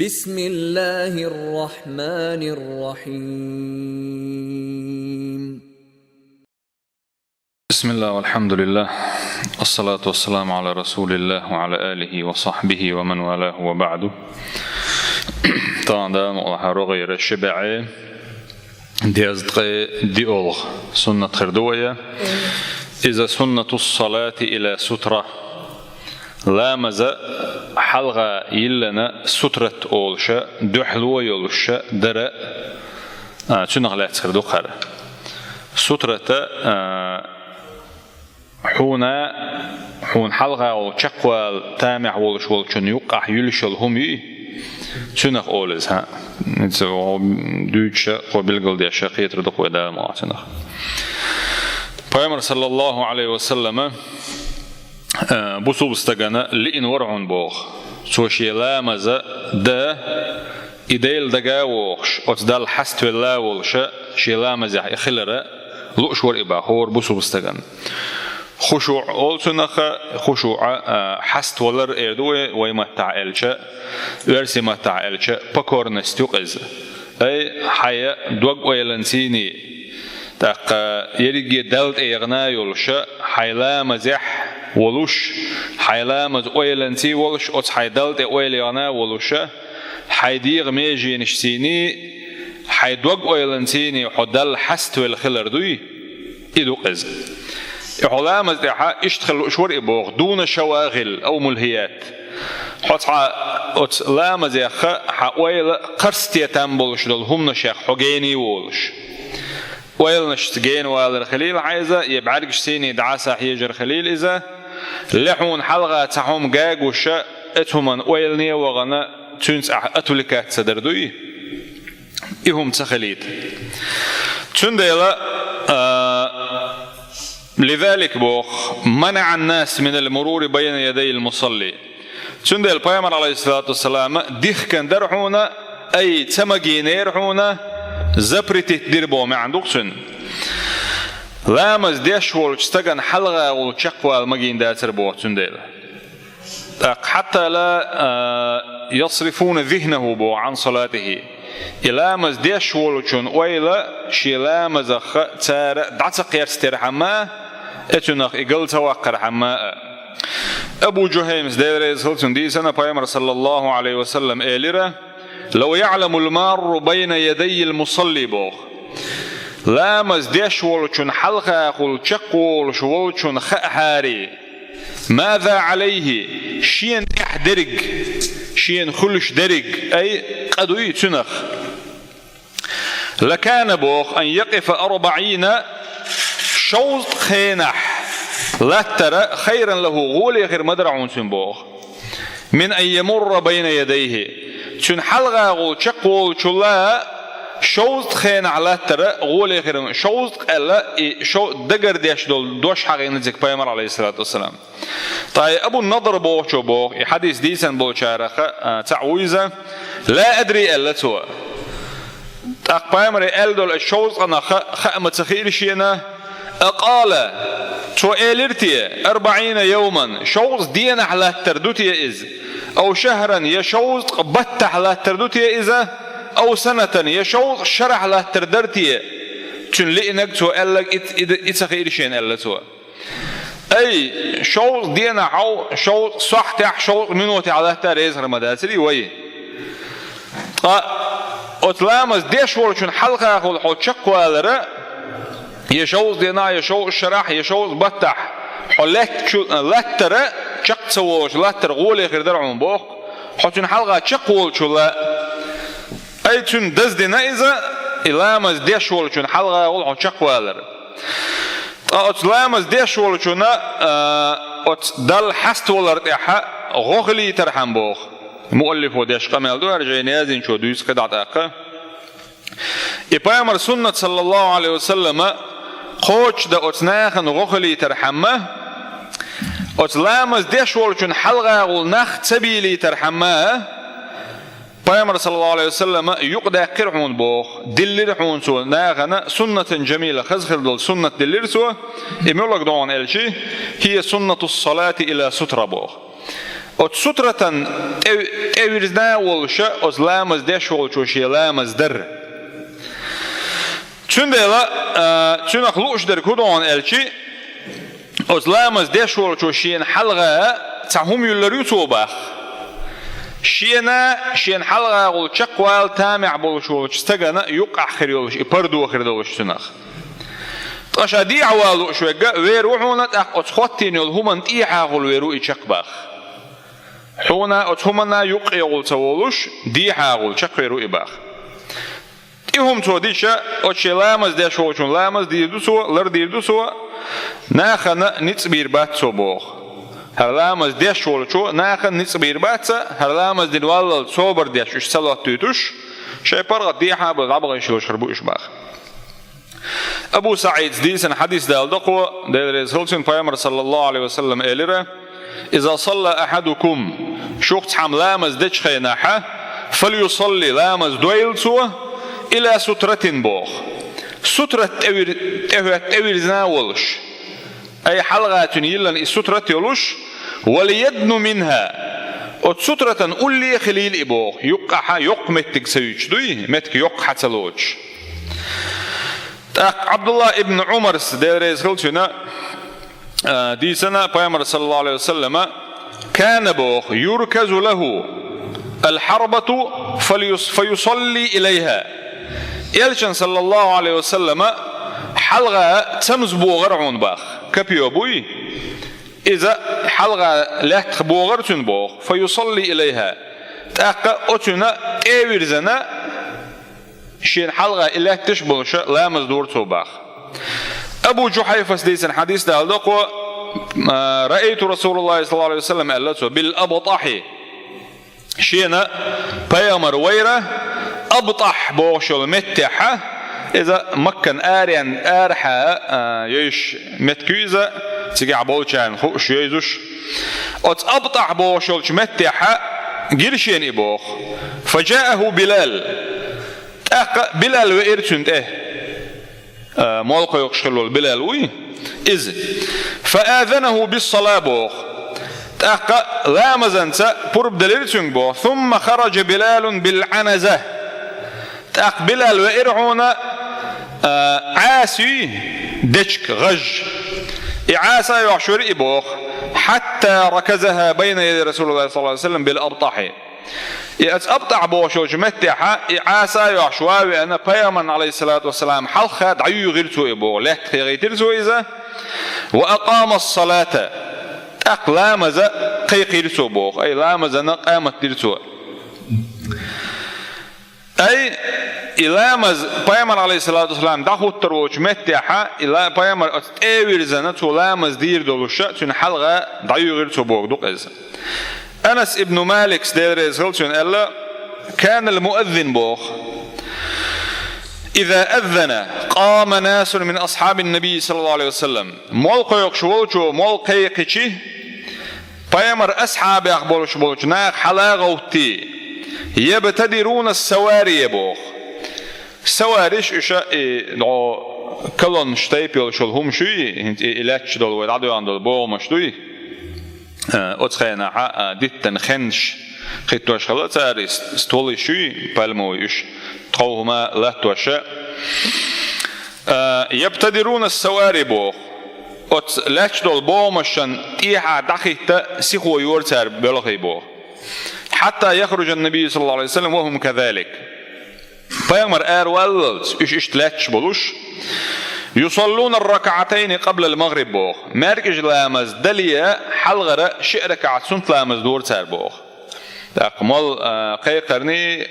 بسم الله الرحمن الرحيم. بسم الله والحمد لله والصلاة والسلام على رسول الله وعلى آله وصحبه ومن والاه وبعد. طبعا غير الشبعي ديولغ سنة خردوية إذا سنة الصلاة إلى سترة لامز حلغة يلنا سترة أولشة دحلوة يولشة درة تنغ لا تخردو خير سترة حون حلغة وشقوال تامع ولش ولشن يقع يلشل همي تنغ أولز ها دوتشة وبالقل دي شقية ردق ودا ما تنغ پیغمبر صلى الله عليه وسلم بوسو بستغنا لئن ورعون بوخ سوشي لامز ده إديل دقاوخش أتدال حست الله والش شي لامز يخلره لؤش ورئبا هور بوسو بستغن خشوع أولسنخ خشوع حست ولر إردوه ويمتع إلشا ورسي متع إلشا بكور نستيقظ أي حياة دوق ويلنسيني تاق يريجي دلت إغنا يولش حيلا مزح ولوش حيلا مز ويلنسي ولش أتس حيدلت ويلغنا ولوش حيديغ ميجي نشسيني حيدوق ويلنسيني حدل حست والخلر دوي إدو قز إحلا مزدحا اشتخل أشور إبوغ دون شواغل أو ملهيات حتى أتس لا مزيخ حويل قرستي تنبولش دل هم نشيخ حقيني ولش ويل نشتجين والر خليل عايزة يبعرج سيني دعاسة حيجر خليل إذا لحون حلقة تحوم جاج وشاء اتهمن ويلني وغنا تونس أتولكات صدردوي إهم تخليد تنديلا لذلك بوخ منع الناس من المرور بين يدي المصلي تنديل بيامر عليه الصلاة والسلام ديخ كان درحونا أي تمجين يرحونا زبرتي تديربو ما عندوكسن لامز ديش والشتغن حلقة والشقوى المجين داتر بو تنديل حتى لا يصرفون ذهنه بو عن صلاته لامز ديش والشن ويلا شي لامز تار دعتق يرستر حما اتنخ اقل توقر حما ابو جهيمس ديريز هلتن دي سنة بيامر صلى الله عليه وسلم إيليرا لو يعلم المار بين يدي المصلي بوخ لامز ديش ولشن حلقة قل شقول شولشن خأحاري ماذا عليه شين احدرق شين خلش درق أي قدوي تنخ لكان بوخ أن يقف 40 شوط خينح لا ترى خيرا له غولي غير مدرعون سنبوخ من أن يمر بين يديه شن حلقة غول شقول شلا شوز خين على ترى غول غير شوز ألا شو دقر ديش دول دوش حقين نزك بيامر عليه الصلاة والسلام. طيب أبو النضر بوه شو بوه حديث ديسن بوه شارخة تعويزة لا أدري ألا توا بيامر أل دول الشوز أنا خ متخيل شينا أقال تو إلرتي 40 يوما شوز دينا على تردوتي إز أو شهرا يشوز بتح لا تردوتي إذا أو سنة يشوز شرح لا تردرتي تن لئنك تو ألك إتخير شين ألا تو أي شوز دينا عو شوز صح تح شوز منوتي على تريز رمضاتري وي أتلامز ديش ورشن حلقة أقول حو شقوى لرا يشوز دينا يشوز شرح يشوز بتح حلت لا ترى شق سووش لا ترغولي غير درعون بوخ حتى حلقة شقول شلا أي تون دزدنا إذا إلامز ديشول شون حلقة ولا شقوالر أتلامز ديشول شونا أتدل حست ولا رتاحة غغلي ترحم بوخ مؤلف وديش قمل دو أرجع نازين شو دويس قدعت أقا إبامر سنة صلى الله عليه وسلم خوش دا أتناخن غغلي ترحمه أتلامز ديش ولشن حلقة والنخ تبيلي ترحمه بيامر صلى الله عليه وسلم يقدر قرحون بوخ دلرحون سو ناغنا سنة جميلة خزخل دول سنة دلرسو إمولك دون الشي هي سنة الصلاة إلى سترة بوخ ot sutratan evirzna oluşa os lamaz deş oluşu şey lamaz der. Çündela çünaklu uçder kudon elçi os lamaz deş oluşu şeyin halga tahum yulları sobah. شين حلقة قول شقوال تامع بولشولش استجنا يقع خيرولش يبردو خيرولش سنخ تشادي عوالو شوجا ويروحونا أتخوتين يلهمن إيحا قول ويرو يشقبخ حونا أتهمنا يقع قول سوولش ديحا قول شق ويرو يبخ إيهم توديشا أتشلامز داشولشون لامز ديردو سوا لر ديردو سوا ناخنا نتبير بات صبوخ هرلامز ديش ولشو ناخن نصبير باتسا هرلامز دنوال صوبر ديش اش صلوات توتوش شي برغ ديحا بالعبغ يشلو شربو اشباخ ابو سعيد ديسن حديث دال دقو دير رسولسن پیغمبر صلى الله عليه وسلم اليره اذا صلى احدكم شوقت حملامز دچ خيناحه فليصلي لامز دويل سو الى سترة بوخ سترة تهوت زناولش أي حلقة يلن السترة يلوش وليدن منها السترة أولي خليل إبوخ يقع يقمتك سيوش دوي متك يقع تلوش عبد الله ابن عمر ديريز خلشنا دي سنة پیغمبر صلى الله عليه وسلم كان بوخ يركز له الحربة فيصلي إليها يلشن صلى الله عليه وسلم حلقة تمز بوغرعون باخ كبيو بوي إذا حلقة لا تبوغر تنبوغ فيصلي إليها تأقى أتنا إيويرزنا شين حلقة إلا تشبه لا مزدور توباخ أبو جحيفة سديسن حديث دالدقو رأيت رسول الله صلى الله عليه وسلم ألته بالأبطاحي شينا بيامر ويرة أبطح بوغشل متحة إذا مكن آريان آرحة يش متكوزة تيجي بولشان خوش يزوش أت أبطح بوشلش متحة جرشين إبوخ فجاءه بلال بلال وإرتند مالقا يقشلول بلال وي إذ فآذنه بالصلاة بوخ لا مزنسا برب دليرتند بوخ ثم خرج بلال بالعنزة بلال وإرعونا عاسي دشك غج إعاسة يعشر إبوخ حتى ركزها بين يدي رسول الله صلى الله عليه وسلم بالأبطح أبطح بوشو جمتحة إعاسة يعشواوي أنا بيامن عليه الصلاة والسلام حلقة دعيو غيرتو إبوخ لحت غيرتو إذا وأقام الصلاة أقلامز قيقيرتو إبوخ أي لامز قامت ديرتو أي إلامز پیامبر عليه الصلاة والسلام دخوت تروج متحة إلا پیامبر أتأويرزنا تلامز دير دولشة تون حلقة دعيو غير تبوك دوق إذا أنس ابن مالك سديرز هلتون ألا كان المؤذن بوخ إذا أذن قام ناس من أصحاب النبي صلى الله عليه وسلم مولق يقشولشو مولق يقشي پیامبر أصحاب يقبلش بولش ناق حلاغوتي يبتدرون السواري بوخ سواريش إشاء كلون شتايبيل شلهم شوي هنت إلاتش دول ويدعدو عن دول بوغ مشتوي أتخينا ديتن خنش خيتوش خلط ساري ستولي شوي بالموي إش تقوهما لا توشاء يبتدرون السواري بوغ أتلاتش دول بوغ مشان إيحا دقيقة سيخو يورتار بلغي بوغ حتى يخرج النبي صلى الله عليه وسلم وهم كذلك پیغمبر واللز إش تلاتش بولوش يصلون الركعتين قبل المغرب بوخ مركج لامز دليا حلغرة شئركعت سنت لامز دور تار بوخ تقمل قيقرني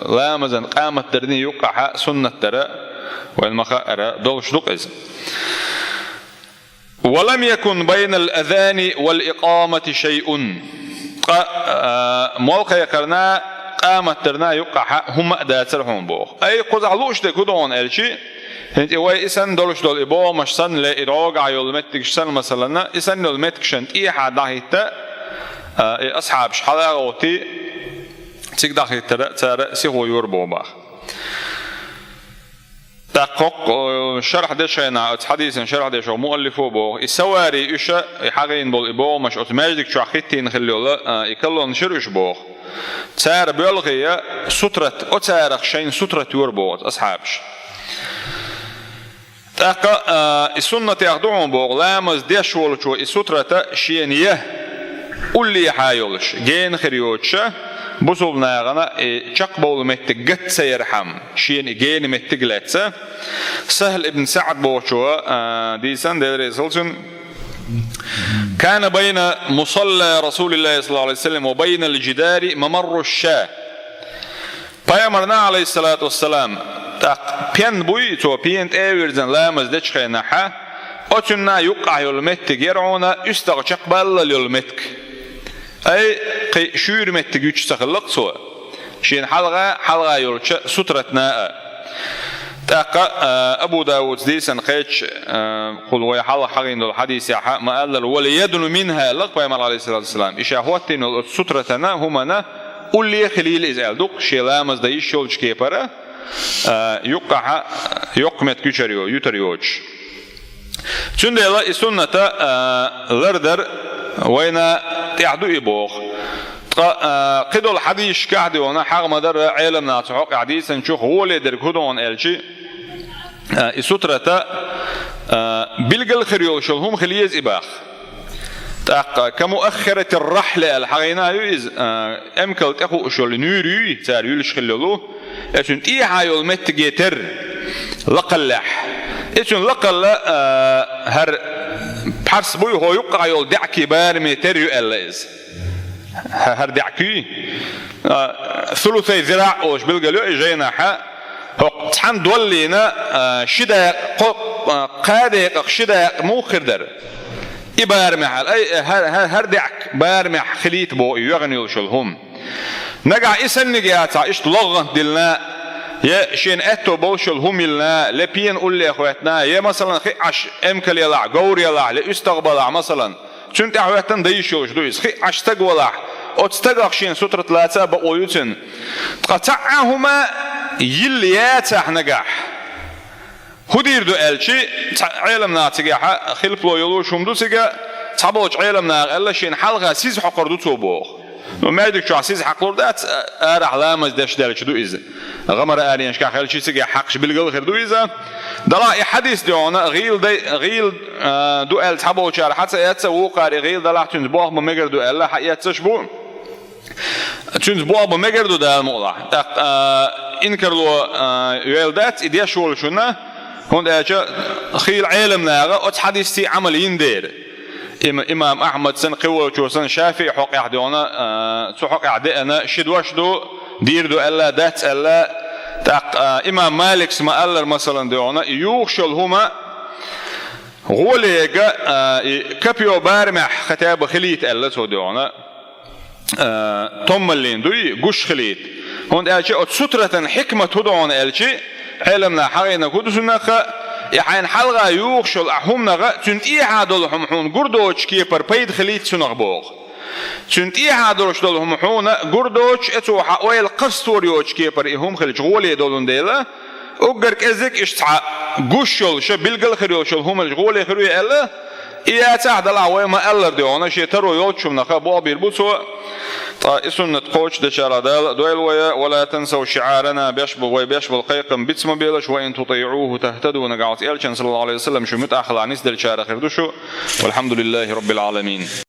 لامزن قامت درني يقع سنة ترى والمخائرة دولش دوق إذن ولم يكن بين الأذان والإقامة شيء مولقى يقرنا قامت درنا يقع هم داترهم بوخ أي قزعلوش تكودون ألشي هنت إيواي إسان دولش دول إبوه مش سن لإدعوغ عيول متكش سن مثلا إسان يول متكشنت إيحا داهيتا أصحاب شحالا غوتي تيك داهيتا تارا سيخو يوربو باخ تحقق شرح دشينا حديث شرح دش مؤلفه بو السواري إيش يحقين بول إبو مش أوتوماتيك شو حكيتين خليه يكلون شرش بو تار بيلغي سترة أتارخ شين سترة يوربوت أصحابش تاقا السنة يخدعون بو لامز ديشول شو السترة شينيه قولي حايولش جين خريوتش بوصلنا غنا شق بول متجت سيرحم شين جين متجلتسه سهل ابن سعد بوشوا ديسان ديريسلسون كان بين مصلى رسول الله صلى الله عليه وسلم وبين الجدار ممر الشاة فيامرنا عليه الصلاة والسلام بين بوي تو بين ايورزن لامز دشخي نحا اتنا يقع يلمتك يرعونا استغشق بل يلمتك اي شور متك يشتغلق سوا شين حلقة يلش سترتنا تاقا ابو داود ديسن قيتش قل ويحل حقين الحديث يحا ما قال وليدن منها لق بيامر عليه الصلاة والسلام إشا هوتين السترتنا همنا قل لي خليل إزال دوق شيلامز دا يشولش كيبرا يقع يقمت كيشريو يتريوش تندلا السنة لردر وين تعدو إبوخ قدو الحديث كعدي وانا حق مدر علمنا تحق حديث نشوف هو اللي دركودون الشي السترة بلغ الخريول شلهم خليز إباخ كمؤخرة الرحلة الحقينا يوز أمكل تأخو شل نوري تار يلش خللو إتون إيها يلمت جيتر لقلح إتون لقل هر بحرس بوي هو يقع يل دعكي بار متر يؤلز هر دعكي ثلثي ذراع أوش بلغلو إجينا حا تحن دولينا شدا قادق شدا موخر در إبارمح أي هر دعك بارمح خليت بو يغني وشلهم نجع إسن نجاتع إيش لغة دلنا يا شين أتو بوشلهم لنا لبين قول لي أخواتنا يا مثلا خي عش أمكل يلع جور يلع لأستقبلع مثلا شنت أخواتنا ديشوش دويس خي عش تقولع أو تستقرأ شين سترة ثلاثة بقولتن قطعهما يلياتح نجح هدير دو ألشي علمنا تجاها خلف لو يلو شمدو تجا تبوج علمنا ألا شين حلقة سيز حقردو توبوخ وما يدك شو سيز حقر دات علامة داش دالش دو إذا غمر آلينش كخل شيء تجا حقش بالقل خير دو إذا دلا حديث ديونا غيل دو أل تبوج على حتى يتسوق غيل دلا تنبوه بمجر دو ألا يتسشبو تنبوه بمجر دو دال مولا إنكرلو يلدات إديا شول شنا هون أجا خيل علمنا أتحدثي عملين دير إمام أحمد سن قوة وسن شافعي حق يحدونا سحق يعدئنا شدو دير دو ألا دات ألا إمام مالك سما ألا مثلا ديونا يوخشل هما غوليجا كبيو بارمح ختاب خليت ألا سو ديونا طملين دوي قش خليت هون أجا سترة حكمة تدعون ألشي علمنا حقينا كدسنا يحين حلقة يوخشل أحمنا تنتي عادلهم حون قردوش كيبر بيد خليت سنغبوغ تنتي عادلوش دلهم حون قردوش اتو حقويل قصوريوش كيبر إهم خليج غولي دولون ديلا أقرك إزيك إشتع قشل شبيلقل خريوشل هم الغولي خريو ألا إيا تعد العوية ما ألر ديونا شي ترو يوتشم نخابوا بيربوتو سنة قوش دشارة دويل ولا تنسوا شعارنا بيشبل قيقم بيتسم بيلش وإن تطيعوه تهتدوا نقعت إلشان صلى الله عليه وسلم شو متأخل عن إسدل شارة خردوشو والحمد لله رب العالمين.